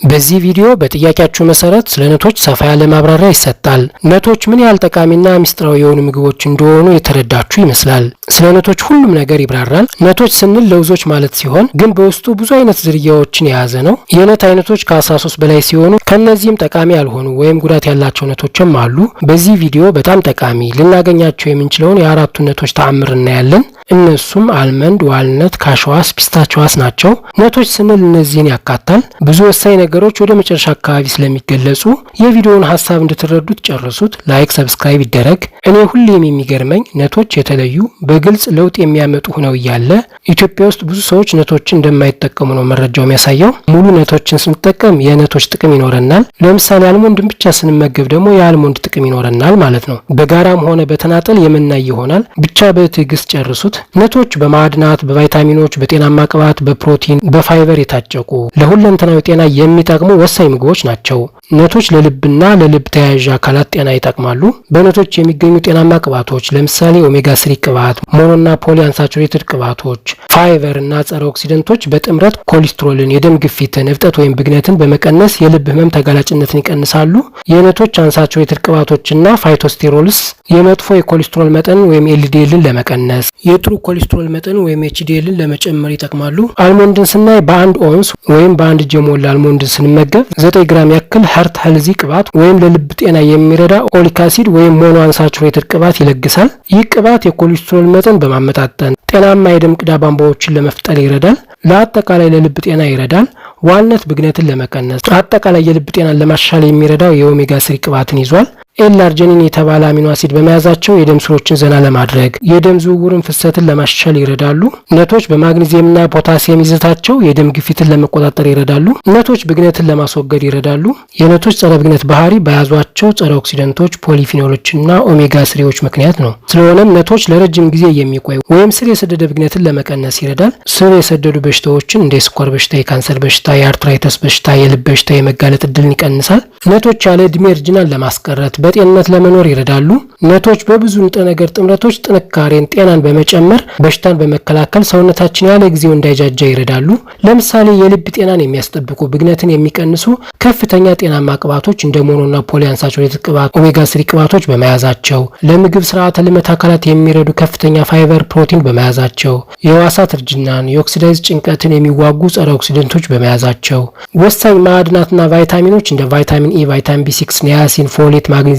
በዚህ ቪዲዮ በጥያቄያችሁ መሰረት ስለ ነቶች ሰፋ ያለ ማብራሪያ ይሰጣል። ነቶች ምን ያህል ጠቃሚና ሚስጥራዊ የሆኑ ምግቦች እንደሆኑ የተረዳችሁ ይመስላል። ስለ ነቶች ሁሉም ነገር ይብራራል። ነቶች ስንል ለውዞች ማለት ሲሆን ግን በውስጡ ብዙ አይነት ዝርያዎችን የያዘ ነው። የነት አይነቶች ከ13 በላይ ሲሆኑ ከነዚህም ጠቃሚ ያልሆኑ ወይም ጉዳት ያላቸው ነቶችም አሉ። በዚህ ቪዲዮ በጣም ጠቃሚ ልናገኛቸው የምንችለውን የአራቱን ነቶች ተአምር እናያለን። እነሱም አልመንድ፣ ዋልነት፣ ካሽዋስ፣ ፒስታቸዋስ ናቸው። ነቶች ስንል እነዚህን ያካታል። ብዙ ወሳኝ ነገሮች ወደ መጨረሻ አካባቢ ስለሚገለጹ የቪዲዮውን ሀሳብ እንድትረዱት ጨርሱት። ላይክ፣ ሰብስክራይብ ይደረግ። እኔ ሁሌም የሚገርመኝ ነቶች የተለዩ በግልጽ ለውጥ የሚያመጡ ሆነው እያለ ኢትዮጵያ ውስጥ ብዙ ሰዎች ነቶችን እንደማይጠቀሙ ነው መረጃው የሚያሳየው። ሙሉ ነቶችን ስንጠቀም የነቶች ጥቅም ይኖረናል። ለምሳሌ አልሞንድን ብቻ ስንመገብ ደግሞ የአልሞንድ ጥቅም ይኖረናል ማለት ነው። በጋራም ሆነ በተናጠል የምናይ ይሆናል። ብቻ በትዕግስት ጨርሱት። ነቶች በማዕድናት፣ በቫይታሚኖች፣ በጤናማ ቅባት፣ በፕሮቲን፣ በፋይበር የታጨቁ ለሁለንተናዊ ጤና የሚጠቅሙ ወሳኝ ምግቦች ናቸው። ነቶች ለልብና ለልብ ተያያዥ አካላት ጤና ይጠቅማሉ። በነቶች የሚገኙ ጤናማ ቅባቶች ለምሳሌ ኦሜጋ 3 ቅባት፣ ሞኖና ፖሊ አንሳቹሬትድ ቅባቶች፣ ፋይበር እና ጸረ ኦክሲደንቶች በጥምረት ኮሌስትሮልን፣ የደም ግፊትን፣ እብጠት ወይም ብግነትን በመቀነስ የልብ ህመም ተጋላጭነትን ይቀንሳሉ። የነቶች አንሳቹሬትድ ቅባቶችና ፋይቶስቴሮልስ የመጥፎ የኮሌስትሮል መጠን ወይም ኤልዲኤልን ለመቀነስ የጥሩ ኮሌስትሮል መጠን ወይም ኤችዲኤልን ለመጨመር ይጠቅማሉ። አልሞንድን ስናይ በአንድ ኦንስ ወይም በአንድ እጅ የሞላ አልሞንድን ስንመገብ 9 ግራም ያክል ሀርት ሄልዚ ቅባት ወይም ለልብ ጤና የሚረዳ ኦሊክ አሲድ ወይም ሞኖ አንሳቹሬትድ ቅባት ይለግሳል። ይህ ቅባት የኮሌስትሮል መጠን በማመጣጠን ጤናማ የደም ቅዳ ቧንቧዎችን ለመፍጠር ይረዳል። ለአጠቃላይ ለልብ ጤና ይረዳል። ዋልነት ብግነትን ለመቀነስ፣ አጠቃላይ የልብ ጤናን ለማሻሻል የሚረዳው የኦሜጋ 3 ቅባትን ይዟል። ኤል-አርጂኒን የተባለ አሚኖ አሲድ በመያዛቸው የደም ስሮችን ዘና ለማድረግ የደም ዝውውርን ፍሰትን ለማሻሻል ይረዳሉ። ነቶች በማግኒዚየምና ፖታሲየም ይዘታቸው የደም ግፊትን ለመቆጣጠር ይረዳሉ። ነቶች ብግነትን ለማስወገድ ይረዳሉ። የነቶች ጸረ ብግነት ባህሪ በያዟቸው ጸረ ኦክሲደንቶች፣ ፖሊፊኖሎችና ኦሜጋ 3ዎች ምክንያት ነው። ስለሆነም ነቶች ለረጅም ጊዜ የሚቆይ ወይም ስር የሰደደ ብግነትን ለመቀነስ ይረዳል። ስር የሰደዱ በሽታዎችን እንደ የስኳር በሽታ፣ የካንሰር በሽታ፣ የአርትራይተስ በሽታ፣ የልብ በሽታ የመጋለጥ እድልን ይቀንሳል። ነቶች ያለ እድሜ እርጅናን ለማስቀረት በጤንነት ለመኖር ይረዳሉ። ነቶች በብዙ ንጥረ ነገር ጥምረቶች ጥንካሬን፣ ጤናን በመጨመር በሽታን በመከላከል ሰውነታችን ያለ ጊዜው እንዳይጃጃ ይረዳሉ። ለምሳሌ የልብ ጤናን የሚያስጠብቁ ብግነትን የሚቀንሱ ከፍተኛ ጤናማ ቅባቶች እንደ ሞኖና ፖሊ አንሳቹሬትድ ቅባት፣ ኦሜጋ 3 ቅባቶች በመያዛቸው፣ ለምግብ ስርዓተ ልመት አካላት የሚረዱ ከፍተኛ ፋይበር፣ ፕሮቲን በመያዛቸው፣ የህዋሳት እርጅናን፣ የኦክሲዳይዝ ጭንቀትን የሚዋጉ ጸረ ኦክሲደንቶች በመያዛቸው፣ ወሳኝ ማዕድናትና ቫይታሚኖች እንደ ቫይታሚን ኢ፣ ቫይታሚን ቢ6፣ ኒያሲን፣ ፎሌት፣ ማግኒዚየም፣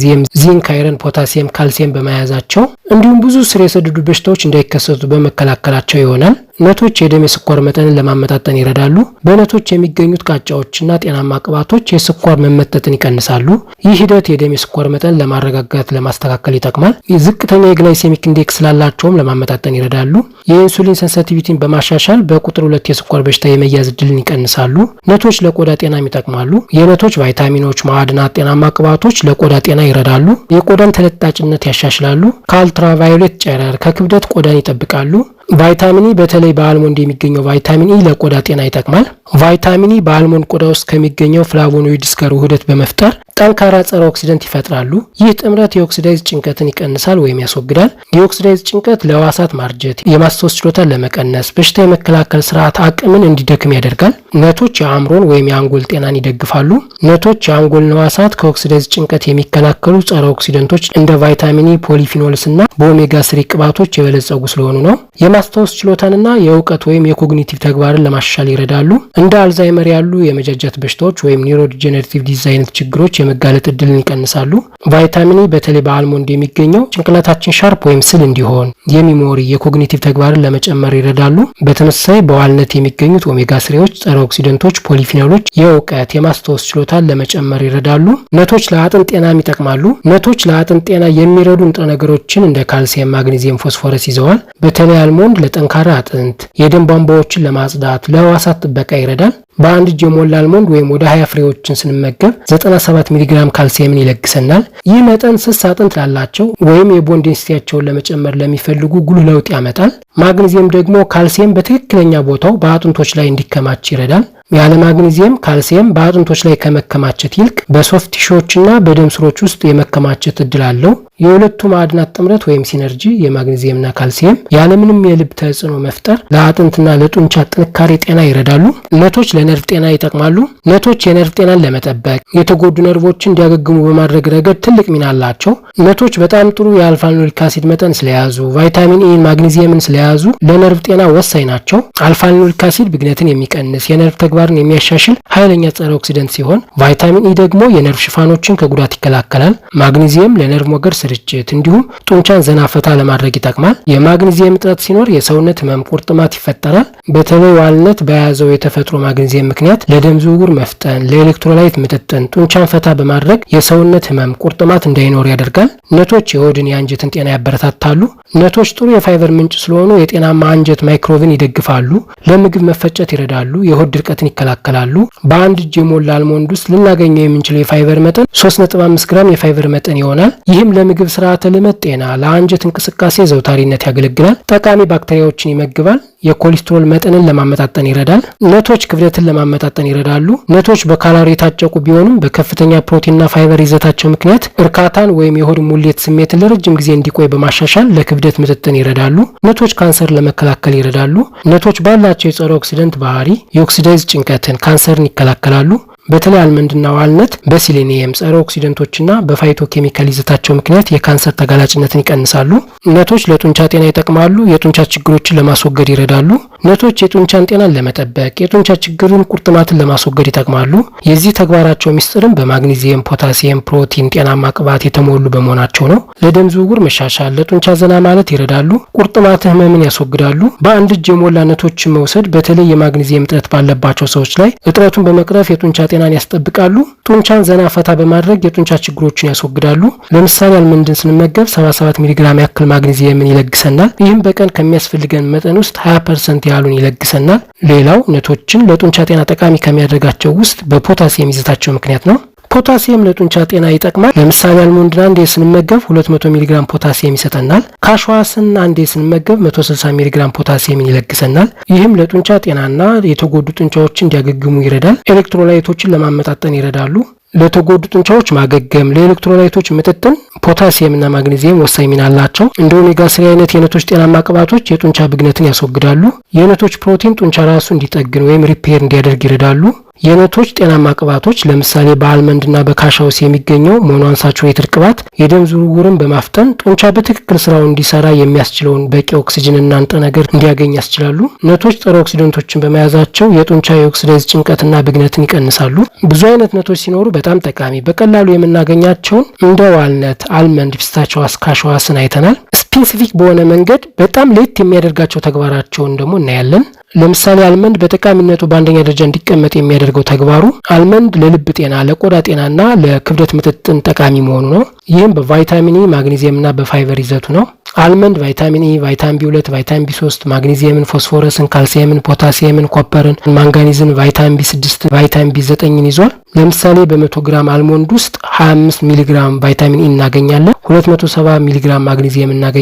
ዚንክ፣ አይረን፣ ፖታሲየም፣ ካልሲየም በመያዛቸው እንዲሁም ብዙ ስር የሰደዱ በሽታዎች እንዳይከሰቱ በመከላከላቸው ይሆናል። ነቶች የደም የስኳር መጠንን ለማመጣጠን ይረዳሉ። በነቶች የሚገኙት ቃጫዎችና ጤናማ ቅባቶች የስኳር መመጠጥን ይቀንሳሉ። ይህ ሂደት የደም የስኳር መጠን ለማረጋጋት፣ ለማስተካከል ይጠቅማል። ዝቅተኛ የግላይሴሚክ ኢንዴክስ ስላላቸውም ለማመጣጠን ይረዳሉ። የኢንሱሊን ሴንሲቲቪቲን በማሻሻል በቁጥር 2 የስኳር በሽታ የመያዝ እድልን ይቀንሳሉ። ነቶች ለቆዳ ጤናም ይጠቅማሉ። የነቶች ቫይታሚኖች፣ ማዕድናት፣ ጤናማ ቅባቶች ለቆዳ ጤና ይረዳሉ። የቆዳን ተለጣጭነት ያሻሽላሉ። ከአልትራቫዮሌት ጨረር፣ ከክብደት ቆዳን ይጠብቃሉ። ቫይታሚን ኢ በተለይ በአልሞንድ የሚገኘው ቫይታሚን ኢ ለቆዳ ጤና ይጠቅማል። ቫይታሚን ኢ በአልሞንድ ቆዳ ውስጥ ከሚገኘው ፍላቮኖይድስ ጋር ውህደት በመፍጠር ጠንካራ ጸረ ኦክሲደንት ይፈጥራሉ። ይህ ጥምረት የኦክሲዳይዝ ጭንቀትን ይቀንሳል ወይም ያስወግዳል። የኦክሲዳይዝ ጭንቀት ለህዋሳት ማርጀት፣ የማስታወስ ችሎታን ለመቀነስ፣ በሽታ የመከላከል ስርዓት አቅምን እንዲደክም ያደርጋል። ነቶች የአእምሮን ወይም የአንጎል ጤናን ይደግፋሉ። ነቶች የአንጎል ህዋሳት ከኦክሲዳይዝ ጭንቀት የሚከላከሉ ጸረ ኦክሲደንቶች እንደ ቫይታሚን ኢ፣ ፖሊፊኖልስ እና በኦሜጋ 3 ቅባቶች የበለጸጉ ስለሆኑ ነው። የማስታወስ ችሎታንና የእውቀት ወይም የኮግኒቲቭ ተግባርን ለማሻሻል ይረዳሉ። እንደ አልዛይመር ያሉ የመጃጃት በሽታዎች ወይም ኒውሮዲጀነሬቲቭ ዲዚዝ አይነት ችግሮች የመጋለጥ እድልን ይቀንሳሉ። ቫይታሚን ኢ በተለይ በአልሞንድ የሚገኘው ጭንቅላታችን ሻርፕ ወይም ስል እንዲሆን፣ የሚሞሪ የኮግኒቲቭ ተግባርን ለመጨመር ይረዳሉ። በተመሳሳይ በዋልነት የሚገኙት ኦሜጋ 3ዎች ጸረ ኦክሲደንቶች፣ ፖሊፊኖሎች የእውቀት የማስታወስ ችሎታን ለመጨመር ይረዳሉ። ነቶች ለአጥንት ጤናም ይጠቅማሉ። ነቶች ለአጥንት ጤና የሚረዱ ንጥረ ነገሮችን እንደ ካልሲየም፣ ማግኒዚየም፣ ፎስፎረስ ይዘዋል። በተለይ አልሞንድ ለጠንካራ አጥንት፣ የደም ቧንቧዎችን ለማጽዳት፣ ለህዋሳት ጥበቃ ይረዳል። በአንድ እጅ የሞላ አልሞንድ ወይም ወደ 20 ፍሬዎችን ስንመገብ 97 ሚሊግራም ካልሲየምን ይለግሰናል። ይህ መጠን ስስ አጥንት ላላቸው ወይም የቦን ዴንሲቲያቸውን ለመጨመር ለሚፈልጉ ጉልህ ለውጥ ያመጣል። ማግኒዚየም ደግሞ ካልሲየም በትክክለኛ ቦታው በአጥንቶች ላይ እንዲከማች ይረዳል። ያለ ማግኒዚየም ካልሲየም በአጥንቶች ላይ ከመከማቸት ይልቅ በሶፍት ቲሹዎችና በደም ስሮች ውስጥ የመከማቸት እድል አለው። የሁለቱ ማዕድናት ጥምረት ወይም ሲነርጂ የማግኒዚየምና ካልሲየም ያለምንም የልብ ተጽዕኖ መፍጠር ለአጥንትና ለጡንቻ ጥንካሬ ጤና ይረዳሉ። ነቶች ለነርቭ ጤና ይጠቅማሉ። ነቶች የነርቭ ጤናን ለመጠበቅ የተጎዱ ነርቮችን እንዲያገግሙ በማድረግ ረገድ ትልቅ ሚና አላቸው። ነቶች በጣም ጥሩ የአልፋ ሊኖሊክ አሲድ መጠን ስለያዙ፣ ቫይታሚን ኤ፣ ማግኒዚየምን ስለያዙ ለነርቭ ጤና ወሳኝ ናቸው። አልፋ ሊኖሊክ አሲድ ብግነትን የሚቀንስ የነርቭ ተግባርን የሚያሻሽል ኃይለኛ ጸረ ኦክሲደንት ሲሆን፣ ቫይታሚን ኢ ደግሞ የነርቭ ሽፋኖችን ከጉዳት ይከላከላል። ማግኒዚየም ለነርቭ ሞገድ ስርጭት እንዲሁም ጡንቻን ዘናፈታ ለማድረግ ይጠቅማል። የማግኒዚየም እጥረት ሲኖር የሰውነት ህመም፣ ቁርጥማት ይፈጠራል። በተለይ ዋልነት በያዘው የተፈጥሮ ማግኒዚየም ምክንያት ለደም ዝውውር መፍጠን፣ ለኤሌክትሮላይት ምጥጥን፣ ጡንቻን ፈታ በማድረግ የሰውነት ህመም፣ ቁርጥማት እንዳይኖር ያደርጋል። ነቶች የሆድን የአንጀትን ጤና ያበረታታሉ። ነቶች ጥሩ የፋይበር ምንጭ ስለሆኑ የጤናማ አንጀት ማይክሮብን ይደግፋሉ። ለምግብ መፈጨት ይረዳሉ። የሆድ ድርቀትን ይከላከላሉ። በአንድ እጅ የሞላ አልሞንድ ውስጥ ልናገኘው የምንችለው የፋይበር መጠን 3.5 ግራም የፋይበር መጠን ይሆናል። ይህም ለምግብ ስርዓተ ልመት ጤና፣ ለአንጀት እንቅስቃሴ ዘውታሪነት ያገለግላል። ጠቃሚ ባክቴሪያዎችን ይመግባል። የኮሌስትሮል መጠንን ለማመጣጠን ይረዳል። ነቶች ክብደትን ለማመጣጠን ይረዳሉ። ነቶች በካሎሪ የታጨቁ ቢሆኑም በከፍተኛ ፕሮቲንና ፋይበር ይዘታቸው ምክንያት እርካታን ወይም የሆድ ሙሌት ስሜትን ለረጅም ጊዜ እንዲቆይ በማሻሻል ለክብደት ምጥጥን ይረዳሉ። ነቶች ካንሰር ለመከላከል ይረዳሉ። ነቶች ባላቸው የጸረ ኦክሲደንት ባህሪ የኦክሲዳይዝ ጭንቀትን፣ ካንሰርን ይከላከላሉ። በተለይ አልመንድና ዋልነት በሲሊኒየም ጸረ ኦክሲደንቶችና በፋይቶ ኬሚካል ይዘታቸው ምክንያት የካንሰር ተጋላጭነትን ይቀንሳሉ። ነቶች ለጡንቻ ጤና ይጠቅማሉ። የጡንቻ ችግሮችን ለማስወገድ ይረዳሉ። ነቶች የጡንቻን ጤናን ለመጠበቅ፣ የጡንቻ ችግርን፣ ቁርጥማትን ለማስወገድ ይጠቅማሉ። የዚህ ተግባራቸው ሚስጥርም በማግኒዚየም፣ ፖታሲየም፣ ፕሮቲን፣ ጤናማ ቅባት የተሞሉ በመሆናቸው ነው። ለደም ዝውውር መሻሻል፣ ለጡንቻ ዘና ማለት ይረዳሉ። ቁርጥማት ህመምን ያስወግዳሉ። በአንድ እጅ የሞላ ነቶችን መውሰድ በተለይ የማግኒዚየም እጥረት ባለባቸው ሰዎች ላይ እጥረቱን በመቅረፍ የጡንቻ ጤናን ያስጠብቃሉ። ጡንቻን ዘና ፈታ በማድረግ የጡንቻ ችግሮችን ያስወግዳሉ። ለምሳሌ አልመንድን ስንመገብ 77 ሚሊግራም ያክል ማግኒዚየምን ይለግሰናል። ይህም በቀን ከሚያስፈልገን መጠን ውስጥ 20% ያሉን ይለግሰናል። ሌላው ነቶችን ለጡንቻ ጤና ጠቃሚ ከሚያደርጋቸው ውስጥ በፖታሲየም ይዘታቸው ምክንያት ነው። ፖታሲየም ለጡንቻ ጤና ይጠቅማል። ለምሳሌ አልሞንድን አንዴ ስንመገብ 200 ሚሊግራም ፖታሲየም ይሰጠናል። ካሽዋስን አንዴ ስንመገብ 160 ሚሊግራም ፖታሲየምን ይለግሰናል። ይህም ለጡንቻ ጤናና የተጎዱ ጡንቻዎችን እንዲያገግሙ ይረዳል። ኤሌክትሮላይቶችን ለማመጣጠን ይረዳሉ። ለተጎዱ ጡንቻዎች ማገገም፣ ለኤሌክትሮላይቶች ምጥጥን ፖታሲየምና ማግኒዚየም ወሳኝ ሚና አላቸው። እንደ ኦሜጋ 3 አይነት የነቶች ጤናማ ቅባቶች የጡንቻ ብግነትን ያስወግዳሉ። የነቶች ፕሮቲን ጡንቻ ራሱ እንዲጠግን ወይም ሪፔር እንዲያደርግ ይረዳሉ። የነቶች ጤናማ ቅባቶች ለምሳሌ በአልመንድና በካሻውስ የሚገኘው ሞኖአንሳቹሬትድ ቅባት የደም ዝውውርን በማፍጠን ጡንቻ በትክክል ስራውን እንዲሰራ የሚያስችለውን በቂ ኦክሲጅንና ንጥረ ነገር እንዲያገኝ ያስችላሉ። ነቶች ጸረ ኦክሲደንቶችን በመያዛቸው የጡንቻ የኦክሲዳይዝ ጭንቀትና ብግነትን ይቀንሳሉ። ብዙ አይነት ነቶች ሲኖሩ በጣም ጠቃሚ በቀላሉ የምናገኛቸውን እንደ ዋልነት፣ አልመንድ፣ ፒስታቸዋስ፣ ካሻዋስን አይተናል። ስፔሲፊክ በሆነ መንገድ በጣም ለየት የሚያደርጋቸው ተግባራቸውን ደግሞ እናያለን። ለምሳሌ አልመንድ በጠቃሚነቱ በአንደኛ ደረጃ እንዲቀመጥ የሚያደርገው ተግባሩ አልመንድ ለልብ ጤና፣ ለቆዳ ጤናና ለክብደት ምጥጥን ጠቃሚ መሆኑ ነው። ይህም በቫይታሚን ኢ፣ ማግኒዚየምና በፋይበር ይዘቱ ነው። አልመንድ ቫይታሚን ኢ፣ ቫይታሚን ቢ2፣ ቫይታሚን ቢ3፣ ማግኒዚየምን፣ ፎስፎረስን፣ ካልሲየምን፣ ፖታሲየምን፣ ኮፐርን፣ ማንጋኒዝን፣ ቫይታሚን ቢ6፣ ቫይታሚን ቢ9ን ይዟል። ለምሳሌ በ100 ግራም አልሞንድ ውስጥ 25 ሚሊግራም ቫይታሚን ኢ እናገኛለን። 270 ሚሊግራም ማግኒዚየም እናገኛለን።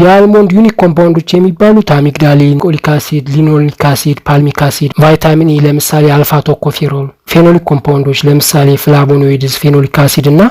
የአልሞንድ ዩኒክ ኮምፓውንዶች የሚባሉት አሚግዳሊን፣ ቆሊክ አሲድ፣ ሊኖሊክ አሲድ፣ ፓልሚክ አሲድ፣ ቫይታሚን ኢ ለምሳሌ አልፋ ቶኮፌሮል፣ ፌኖሊክ ኮምፓውንዶች ለምሳሌ ፍላቮኖይድስ፣ ፌኖሊክ አሲድ እና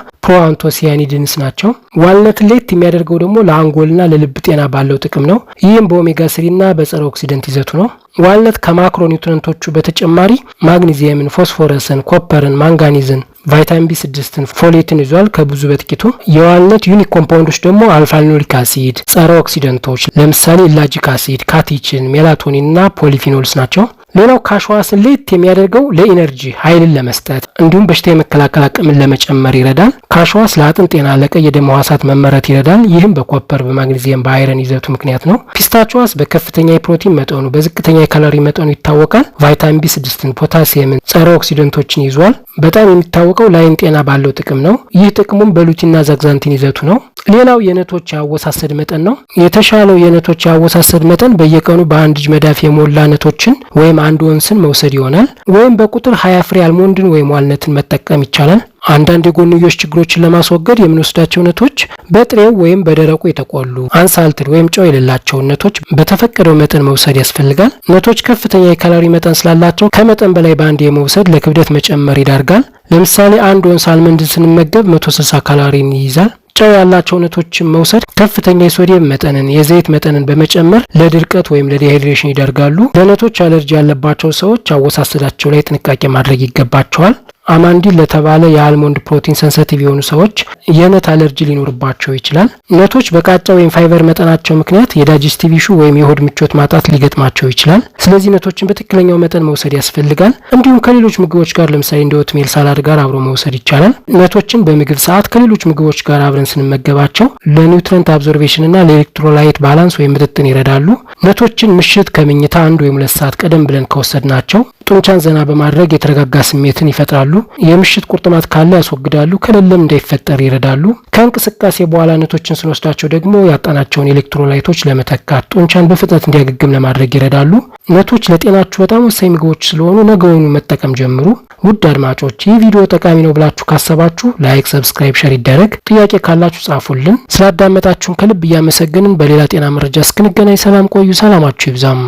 ፕሮአንቶሲያኒድንስ ናቸው። ዋልነትን ለየት የሚያደርገው ደግሞ ለአንጎልና ለልብ ጤና ባለው ጥቅም ነው። ይህም በኦሜጋ 3 እና በጸረ ኦክሲደንት ይዘቱ ነው። ዋልነት ከማክሮ ኒውትረንቶቹ በተጨማሪ ማግኒዚየምን፣ ፎስፎረስን፣ ኮፐርን፣ ማንጋኒዝን፣ ቫይታሚን ቢ6ን፣ ፎሌትን ይዟል ከብዙ በጥቂቱ። የዋልነት ዩኒክ ኮምፓውንዶች ደግሞ አልፋ ሊኖሊክ አሲድ፣ ጸረ ኦክሲደንቶች ለምሳሌ ኢላጂክ አሲድ፣ ካቲችን፣ ሜላቶኒን እና ፖሊፊኖልስ ናቸው። ሌላው ካሽዋስን ለየት የሚያደርገው ለኢነርጂ ኃይልን ለመስጠት እንዲሁም በሽታ የመከላከል አቅምን ለመጨመር ይረዳል። ካሽዋስ ለአጥንት ጤና፣ ለቀይ የደም ሕዋሳት መመረት ይረዳል። ይህም በኮፐር፣ በማግኒዚየም፣ በአይረን ይዘቱ ምክንያት ነው። ፒስታቸዋስ በከፍተኛ የፕሮቲን መጠኑ፣ በዝቅተኛ የካሎሪ መጠኑ ይታወቃል። ቫይታሚን ቢ6ን፣ ፖታሲየምን፣ ጸረ ኦክሲደንቶችን ይዟል። በጣም የሚታወቀው ለአይን ጤና ባለው ጥቅም ነው። ይህ ጥቅሙም በሉቲንና ዛግዛንቲን ይዘቱ ነው። ሌላው የነቶች የአወሳሰድ መጠን ነው። የተሻለው የነቶች የአወሳሰድ መጠን በየቀኑ በአንድ እጅ መዳፍ የሞላ ነቶችን ወይም አንድ ወንስን መውሰድ ይሆናል። ወይም በቁጥር 20 ፍሬ አልሞንድን ወይም ዋልነትን መጠቀም ይቻላል። አንዳንድ የጎንዮሽ ችግሮችን ለማስወገድ የምንወስዳቸው ነቶች በጥሬው ወይም በደረቁ የተቆሉ አንሳልትድ ወይም ጨው የሌላቸውን ነቶች በተፈቀደው መጠን መውሰድ ያስፈልጋል። ነቶች ከፍተኛ የካሎሪ መጠን ስላላቸው ከመጠን በላይ በአንድ የመውሰድ ለክብደት መጨመር ይዳርጋል። ለምሳሌ አንድ ወንስ አልመንድን ስንመገብ 160 ካሎሪን ይይዛል። ጨው ያላቸው ነቶችን መውሰድ ከፍተኛ የሶዲየም መጠንን፣ የዘይት መጠንን በመጨመር ለድርቀት ወይም ለዲሃይድሬሽን ይዳርጋሉ። ለነቶች አለርጂ ያለባቸው ሰዎች አወሳሰዳቸው ላይ ጥንቃቄ ማድረግ ይገባቸዋል። አማንዲን ለተባለ የአልሞንድ ፕሮቲን ሰንሰቲቭ የሆኑ ሰዎች የነት አለርጂ ሊኖርባቸው ይችላል። ነቶች በቃጫ ወይም ፋይበር መጠናቸው ምክንያት የዳይጀስቲቭ ኢሹ ወይም የሆድ ምቾት ማጣት ሊገጥማቸው ይችላል። ስለዚህ ነቶችን በትክክለኛው መጠን መውሰድ ያስፈልጋል። እንዲሁም ከሌሎች ምግቦች ጋር ለምሳሌ እንደ ኦትሜል ሳላድ ጋር አብሮ መውሰድ ይቻላል። ነቶችን በምግብ ሰዓት ከሌሎች ምግቦች ጋር አብረን ስንመገባቸው ለኒውትረንት አብዞርቬሽን እና ለኤሌክትሮላይት ባላንስ ወይም ምጥጥን ይረዳሉ። ነቶችን ምሽት ከምኝታ 1 ወይም 2 ሰዓት ቀደም ብለን ከወሰድናቸው ጡንቻን ዘና በማድረግ የተረጋጋ ስሜትን ይፈጥራሉ። የምሽት ቁርጥማት ካለ ያስወግዳሉ፣ ከሌለም እንዳይፈጠር ይረዳሉ። ከእንቅስቃሴ በኋላ ነቶችን ስንወስዳቸው ደግሞ ያጣናቸውን ኤሌክትሮላይቶች ለመተካት ጡንቻን በፍጥነት እንዲያገግም ለማድረግ ይረዳሉ። ነቶች ለጤናችሁ በጣም ወሳኝ ምግቦች ስለሆኑ ነገውኑ መጠቀም ጀምሩ። ውድ አድማጮች ይህ ቪዲዮ ጠቃሚ ነው ብላችሁ ካሰባችሁ ላይክ፣ ሰብስክራይብ፣ ሸር ይደረግ። ጥያቄ ካላችሁ ጻፉልን። ስላዳመጣችሁን ከልብ እያመሰገንን በሌላ ጤና መረጃ እስክንገናኝ ሰላም ቆዩ። ሰላማችሁ ይብዛም።